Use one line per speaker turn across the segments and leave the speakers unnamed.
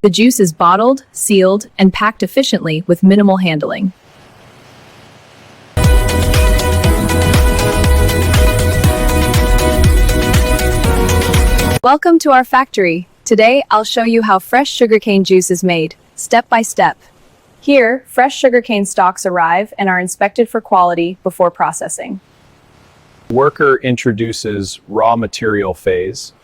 The juice is bottled, sealed, and packed efficiently with minimal handling. Welcome to our factory. Today, I'll show you how fresh sugarcane juice is made, step by step. Here, fresh sugarcane stalks arrive and are inspected for quality before processing.
Worker introduces raw material phase.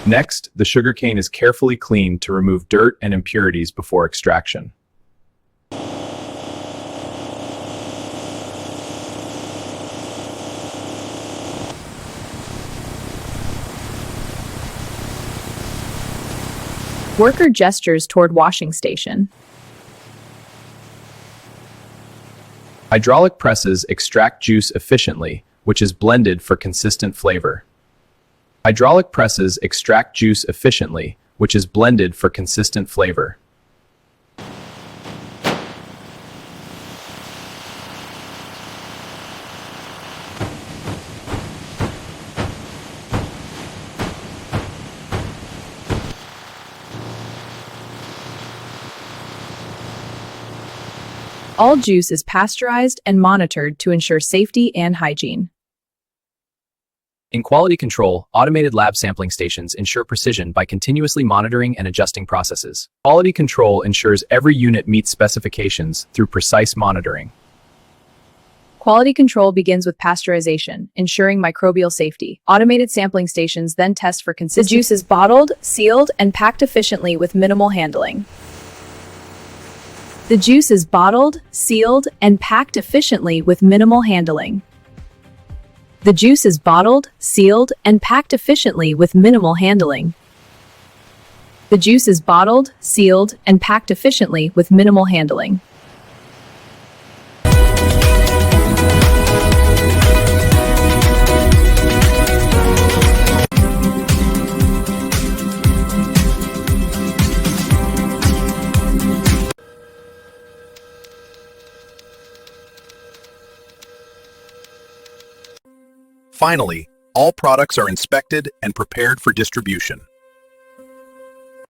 Next, the sugarcane is carefully cleaned to remove dirt and impurities before extraction.
Worker gestures toward washing station.
Hydraulic presses extract juice efficiently, which is blended for consistent flavor. Hydraulic presses extract juice efficiently, which is blended for consistent flavor.
All juice is pasteurized and monitored to ensure safety and hygiene.
In quality control, automated lab sampling stations ensure precision by continuously monitoring and adjusting processes. Quality control ensures every unit meets specifications through precise monitoring.
Quality control begins with pasteurization, ensuring microbial safety. Automated sampling stations then test for consistency. The juice is bottled, sealed, and packed efficiently with minimal handling. The juice is bottled, sealed, and packed efficiently with minimal handling. The juice is bottled, sealed, and packed efficiently with minimal handling. The juice is bottled, sealed, and packed efficiently with minimal handling.
Finally, all products are inspected and prepared for distribution.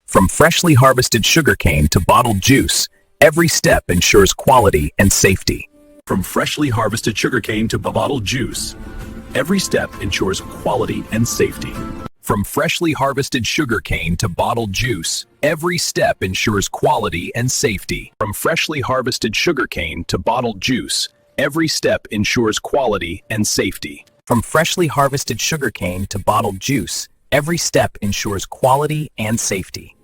From freshly harvested sugarcane to bottled juice, every step ensures quality and safety. From freshly harvested sugarcane to bottled juice, every step ensures quality and safety. From freshly harvested sugarcane to bottled juice, every step ensures quality and safety. From freshly harvested sugarcane to bottled juice, every step ensures quality and safety. From freshly harvested sugarcane to bottled juice, every step ensures quality and safety.